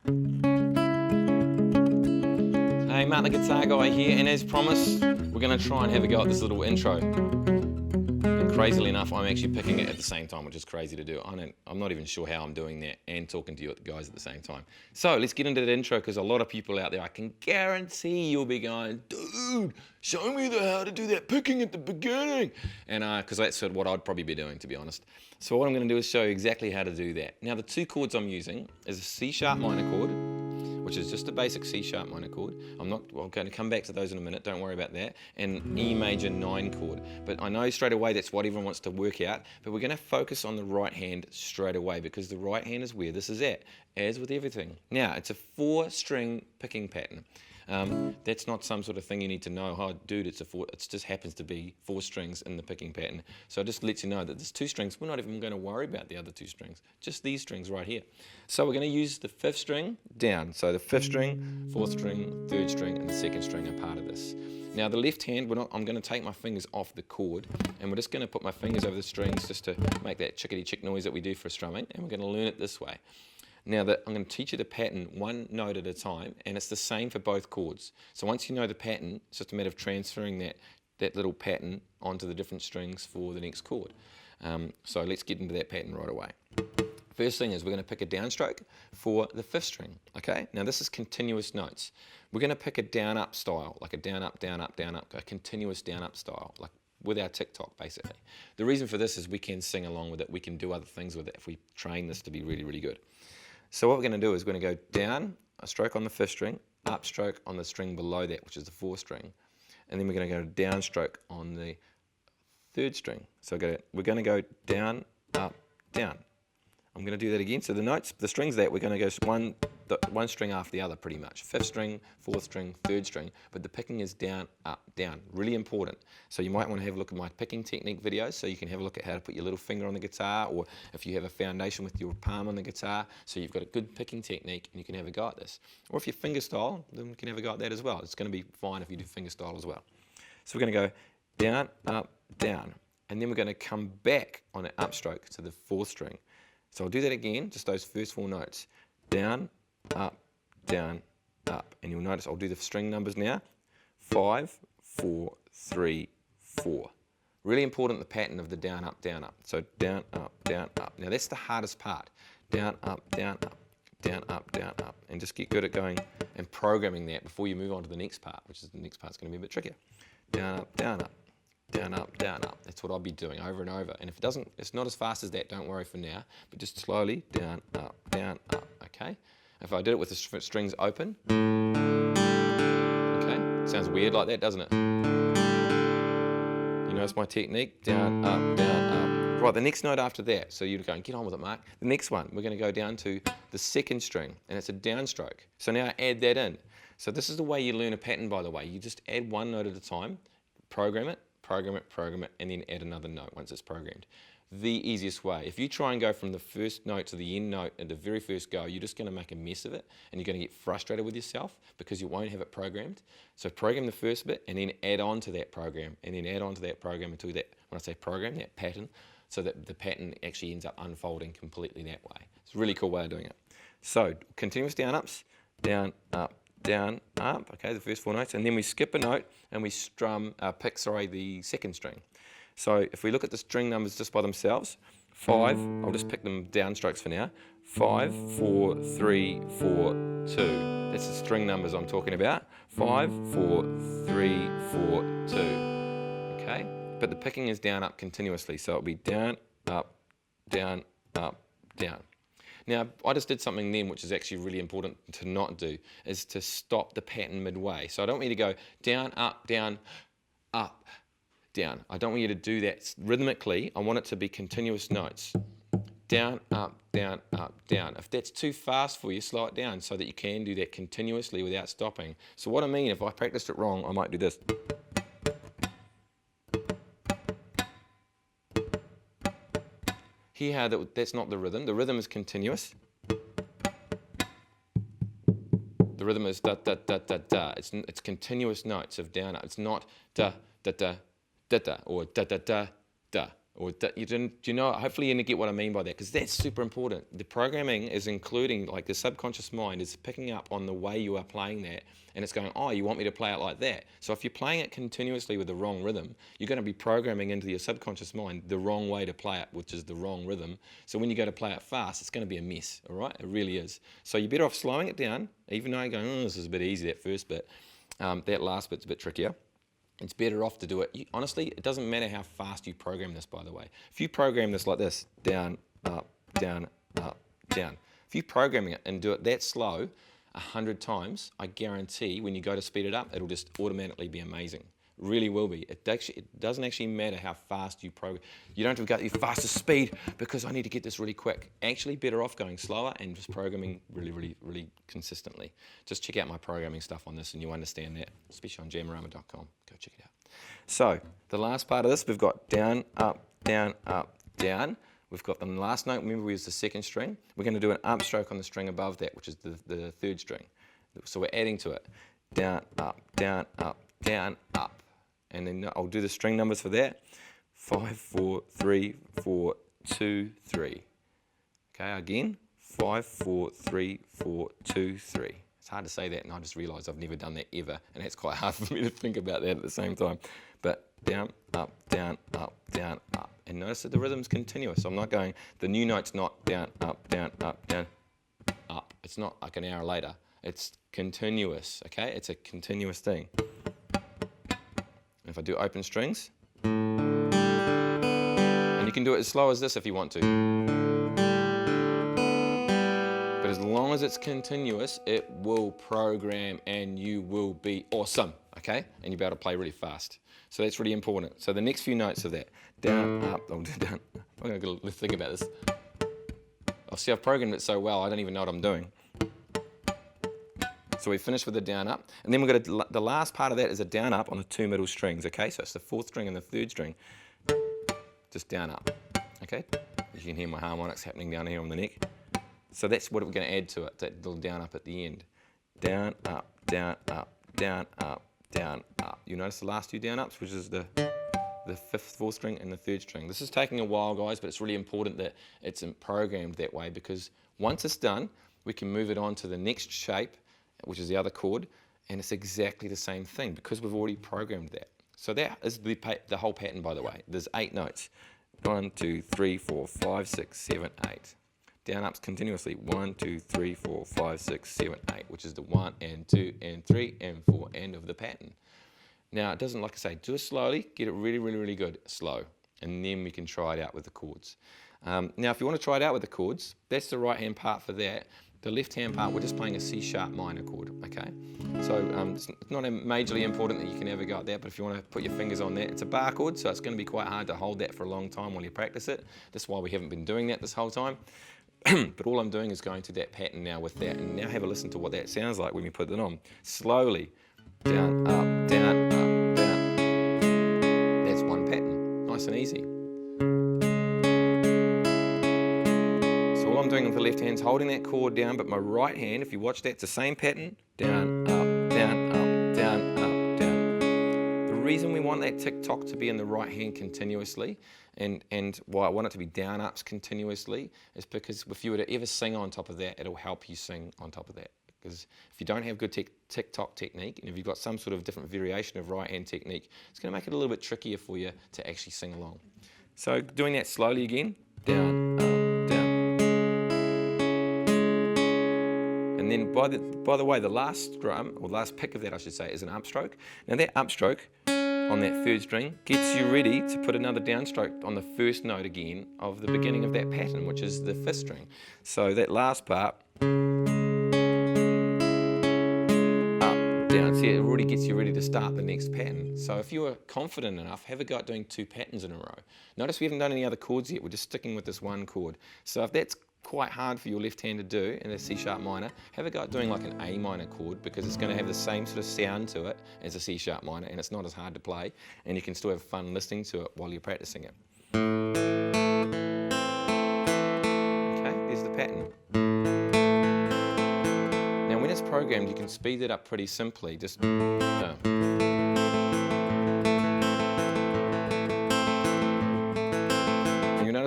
Hey, Matt the Guitar Guy here, and as promised, we're going to try and have a go at this little intro. And crazily enough, I'm actually picking it at the same time, which is crazy to do. I'm not even sure how I'm doing that and talking to you guys at the same time. So let's get into that intro, because a lot of people out there, I can guarantee you'll be going, dude, show me how to do that picking at the beginning. And because that's what I'd probably be doing, to be honest. So what I'm going to do is show you exactly how to do that. Now the two chords I'm using is a C sharp minor chord, which is just a basic C sharp minor chord. I'm going to come back to those in a minute, don't worry about that, and E major 9 chord. But I know straight away that's what everyone wants to work out, but we're going to focus on the right hand straight away, because the right hand is where this is at, as with everything. Now, it's a 4-string picking pattern. That's not some sort of thing you need to know. Oh, dude, it just happens to be 4 strings in the picking pattern. So it just lets you know that there's 2 strings. We're not even going to worry about the other 2 strings, just these strings right here. So we're going to use the 5th string down. So the 5th string, 4th string, 3rd string, and the 2nd string are part of this. Now the left hand, I'm going to take my fingers off the chord, and we're just going to put my fingers over the strings just to make that chickadee-chick noise that we do for strumming, and we're going to learn it this way. Now I'm going to teach you the pattern one note at a time, and it's the same for both chords. So once you know the pattern, it's just a matter of transferring that little pattern onto the different strings for the next chord. So let's get into that pattern right away. First thing is we're going to pick a downstroke for the 5th string. Okay, now this is continuous notes. We're going to pick a down-up style, like a down-up, down-up, down-up, a continuous down-up style, like with our TikTok basically. The reason for this is we can sing along with it, we can do other things with it if we train this to be really, really good. So what we're going to do is we're going to go down a stroke on the 5th string, up stroke on the string below that, which is the 4th string, and then we're going to go down stroke on the 3rd string. So we're going to go down, up, down. I'm going to do that again. So the strings that we're going to go one string after the other pretty much. 5th string, 4th string, 3rd string, but the picking is down, up, down. Really important. So you might want to have a look at my picking technique videos, so you can have a look at how to put your little finger on the guitar, or if you have a foundation with your palm on the guitar, so you've got a good picking technique and you can have a go at this. Or if you're finger style, then you can have a go at that as well. It's going to be fine if you do finger style as well. So we're going to go down, up, down, and then we're going to come back on an upstroke to the 4th string. So I'll do that again, just those first 4 notes. Down, up, down, up. And you'll notice I'll do the string numbers now. 5, 4, 3, 4. Really important, the pattern of the down, up, down, up. So down, up, down, up. Now that's the hardest part. Down, up, down, up. Down, up, down, up. And just get good at going and programming that before you move on to the next part, which is the next part's going to be a bit trickier. Down, up, down, up. Down, up, down, up. That's what I'll be doing over and over. And if it's not as fast as that, don't worry for now, but just slowly down, up, okay? If I did it with the strings open, okay? Sounds weird like that, doesn't it? You notice my technique? Down, up, down, up. Right, the next note after that, so you're going, get on with it, Mark. The next one, we're going to go down to the 2nd string, and it's a downstroke. So now add that in. So this is the way you learn a pattern, by the way. You just add one note at a time, program it, and then add another note once it's programmed. The easiest way. If you try and go from the first note to the end note at the very first go, you're just going to make a mess of it, and you're going to get frustrated with yourself because you won't have it programmed. So program the first bit, and then add on to that program, and then add on to that program until that, when I say program, that pattern, so that the pattern actually ends up unfolding completely that way. It's a really cool way of doing it. So continuous down-ups, down, up, down, up, okay, the first 4 notes, and then we skip a note and we pick the 2nd string. So if we look at the string numbers just by themselves, 5, I'll just pick them downstrokes for now, 5, 4, 3, 4, 2. That's the string numbers I'm talking about, 5, 4, 3, 4, 2, okay? But the picking is down, up continuously, so it'll be down, up, down, up, down. Now, I just did something then which is actually really important to not do, is to stop the pattern midway. So I don't want you to go down, up, down, up, down. I don't want you to do that rhythmically. I want it to be continuous notes. Down, up, down, up, down. If that's too fast for you, slow it down so that you can do that continuously without stopping. So what I mean, if I practiced it wrong, I might do this. Hear how that's not the rhythm. The rhythm is continuous. The rhythm is da da da da da. It's continuous notes of down up. It's not da da da da da or da da da da. Or do you know, hopefully you get what I mean by that, because that's super important. The programming is including, like the subconscious mind is picking up on the way you are playing that, and it's going, oh, you want me to play it like that. So if you're playing it continuously with the wrong rhythm, you're going to be programming into your subconscious mind the wrong way to play it, which is the wrong rhythm. So when you go to play it fast, it's going to be a mess, all right? It really is. So you're better off slowing it down, even though you're going, oh, this is a bit easy, that first bit. That last bit's a bit trickier. It's better off to do it. Honestly, it doesn't matter how fast you program this, by the way. If you program this like this, down, up, down, up, down. If you program it and do it that slow 100 times, I guarantee when you go to speed it up, it'll just automatically be amazing. Really will be. It doesn't actually matter how fast you program. You don't have to go at your fastest speed because I need to get this really quick. Actually, better off going slower and just programming really, really, really consistently. Just check out my programming stuff on this and you understand that, especially on Jamorama.com. Go check it out. So, the last part of this, we've got down, up, down, up, down. We've got the last note, remember we used the second string. We're going to do an upstroke on the string above that, which is the third string. So we're adding to it. Down, up, down, up, down, up. And then I'll do the string numbers for that. 5, 4, 3, 4, 2, 3. Okay, again. 5, 4, 3, 4, 2, 3. It's hard to say that, and I just realised I've never done that ever, and it's quite hard for me to think about that at the same time. But down, up, down, up, down, up. And notice that the rhythm's continuous. I'm not going, the new note's not down, up, down, up, down, up. It's not like an hour later. It's continuous, okay? It's a continuous thing. If I do open strings, and you can do it as slow as this if you want to. But as long as it's continuous, it will program and you will be awesome, okay? And you'll be able to play really fast. So that's really important. So the next few notes of that, down, up, oh, down. I'm going to think about this. Oh, see, I've programmed it so well, I don't even know what I'm doing. So we finished with the down up, and then we've got the last part of that is a down up on the two middle strings, okay? So it's the fourth string and the third string, just down up, okay? You can hear my harmonics happening down here on the neck. So that's what we're going to add to it, that little down up at the end. Down, up, down, up, down, up, down, up. You notice the last two down ups, which is the fifth, fourth string and the third string. This is taking a while, guys, but it's really important that it's programmed that way, because once it's done, we can move it on to the next shape, which is the other chord, and it's exactly the same thing because we've already programmed that. So that is the whole pattern, by the way. There's 8 notes. 1, 2, 3, 4, 5, 6, 7, 8. Down ups continuously. 1, 2, 3, 4, 5, 6, 7, 8, which is the 1 and 2 and 3 and 4 end of the pattern. Now, it doesn't, like I say, do it slowly, get it really, really, really good, slow, and then we can try it out with the chords. Now, if you want to try it out with the chords, that's the right-hand part for that. The left-hand part, we're just playing a C sharp minor chord, okay? So it's not majorly important that you can ever go at that, but if you want to put your fingers on that, it's a bar chord, so it's going to be quite hard to hold that for a long time while you practice it. That's why we haven't been doing that this whole time. But all I'm doing is going to that pattern now with that, and now have a listen to what that sounds like when we put it on. Slowly, down, up, down, up, down. That's one pattern, nice and easy. All I'm doing with the left hand is holding that chord down, but my right hand, if you watch that, it's the same pattern. Down, up, down, up, down, up, down. The reason we want that tick-tock to be in the right hand continuously, and why I want it to be down ups continuously, is because if you were to ever sing on top of that, it'll help you sing on top of that. Because if you don't have good tick-tock technique, and if you've got some sort of different variation of right hand technique, it's going to make it a little bit trickier for you to actually sing along. So doing that slowly again, down, up. And then, by the way, the last strum, or the last pick of that, I should say, is an upstroke. Now that upstroke on that third string gets you ready to put another downstroke on the first note again of the beginning of that pattern, which is the fifth string. So that last part, up, down, see, it already gets you ready to start the next pattern. So if you are confident enough, have a go at doing 2 patterns in a row. Notice we haven't done any other chords yet, we're just sticking with this one chord. So if that's quite hard for your left hand to do in a C sharp minor, have a go at doing like an A minor chord, because it's going to have the same sort of sound to it as a C sharp minor, and it's not as hard to play, and you can still have fun listening to it while you're practicing it. Okay, there's the pattern. Now when it's programmed, you can speed it up pretty simply. Just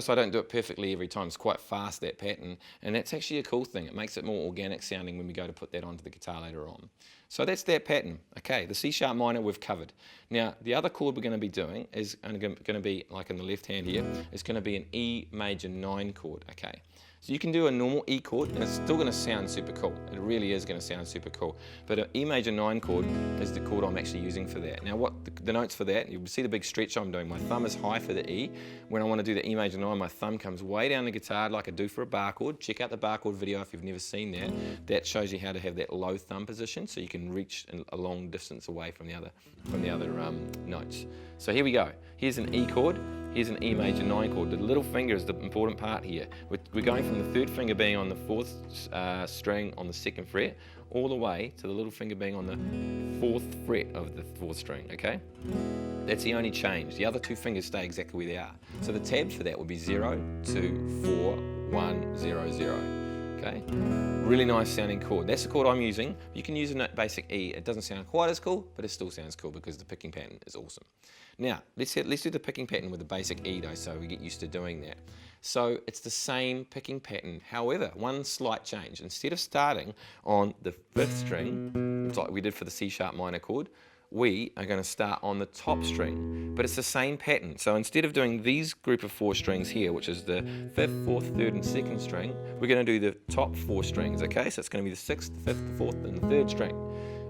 notice I don't do it perfectly every time. It's quite fast, that pattern, and that's actually a cool thing. It makes it more organic sounding when we go to put that onto the guitar later on. So that's that pattern. Okay, the C sharp minor we've covered. Now, the other chord we're going to be doing is going to be, like in the left hand here, it's going to be an E major 9 chord, okay? So you can do a normal E chord and it's still going to sound super cool. It really is going to sound super cool. But an E major 9 chord is the chord I'm actually using for that. Now what the notes for that, you'll see the big stretch I'm doing. My thumb is high for the E. When I want to do the E major 9, my thumb comes way down the guitar like I do for a bar chord. Check out the bar chord video if you've never seen that. That shows you how to have that low thumb position so you can reach a long distance away from the other notes. So here we go. Here's an E chord. Here's an E major 9 chord. The little finger is the important part here. We're going from the third finger being on the 4th string on the 2nd fret, all the way to the little finger being on the 4th fret of the 4th string, okay? That's the only change. The other 2 fingers stay exactly where they are. So the tabs for that would be 0, 2, 4, 1, 0, 0. Okay, really nice sounding chord. That's the chord I'm using. You can use a basic E. It doesn't sound quite as cool, but it still sounds cool because the picking pattern is awesome. Now, let's do the picking pattern with the basic E though, so we get used to doing that. So it's the same picking pattern. However, one slight change. Instead of starting on the 5th string, like we did for the C sharp minor chord, we are going to start on the top string, but it's the same pattern. So instead of doing these group of 4 strings here, which is the 5th, 4th, 3rd, and 2nd string, we're going to do the top 4 strings, okay? So it's going to be the 6th, 5th, 4th, and the 3rd string.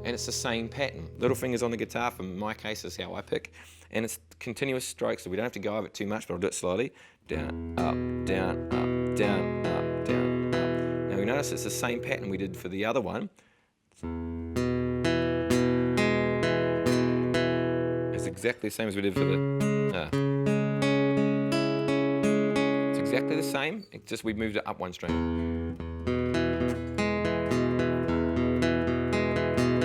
And it's the same pattern. Little fingers on the guitar, for my case, is how I pick. And it's continuous strokes, so we don't have to go over it too much, but I'll do it slowly. Down, up, down, up, down, up, down, up. Now we notice it's the same pattern we did for the other one. It's exactly the same as we did for the... it's exactly the same, it's just we moved it up 1 string.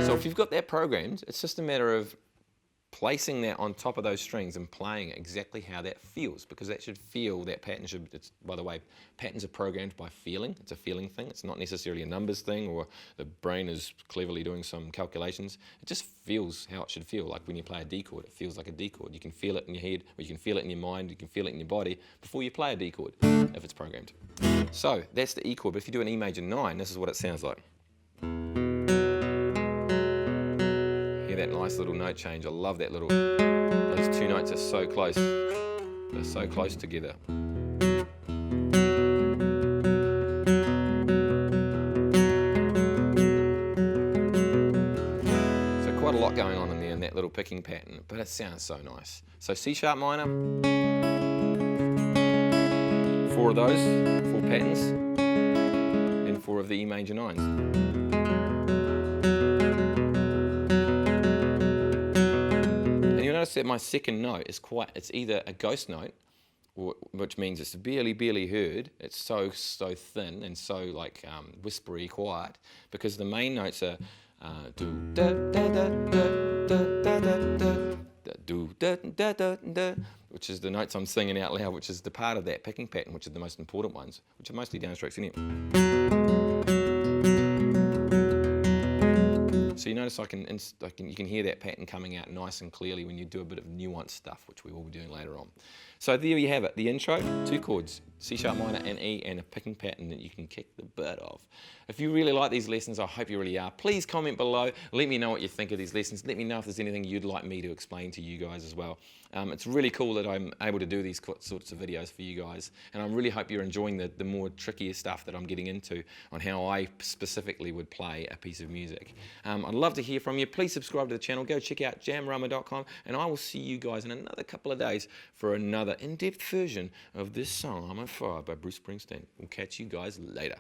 So if you've got that programmed, it's just a matter of placing that on top of those strings and playing exactly how that feels, because that should feel, that pattern should, by the way, patterns are programmed by feeling. It's a feeling thing. It's not necessarily a numbers thing or the brain is cleverly doing some calculations. It just feels how it should feel. Like when you play a D chord, it feels like a D chord. You can feel it in your head, or you can feel it in your mind, you can feel it in your body before you play a D chord, if it's programmed. So that's the E chord, but if you do an E major 9, this is what it sounds like. That nice little note change. I love that little, those 2 notes are so close. They're so close together. So quite a lot going on in there in that little picking pattern, but it sounds so nice. So C sharp minor, 4 of those, 4 patterns, and 4 of the E major 9s. That my 2nd note is it's either a ghost note, which means it's barely heard. It's so thin and so like whispery quiet, because the main notes are do da da da da da da da do da da da da, which is the notes I'm singing out loud, which is the part of that picking pattern, which are the most important ones, which are mostly downstrokes anyway. So you notice you can hear that pattern coming out nice and clearly when you do a bit of nuanced stuff, which we will be doing later on. So there you have it, the intro, 2 chords, C sharp minor and E, and a picking pattern that you can kick the butt of. If you really like these lessons, I hope you really are, please comment below, let me know what you think of these lessons, let me know if there's anything you'd like me to explain to you guys as well. It's really cool that I'm able to do these sorts of videos for you guys, and I really hope you're enjoying the more trickier stuff that I'm getting into on how I specifically would play a piece of music. I'd love to hear from you. Please subscribe to the channel, go check out jamorama.com, and I will see you guys in another couple of days for another in-depth version of this song, I'm on Fire by Bruce Springsteen. We'll catch you guys later.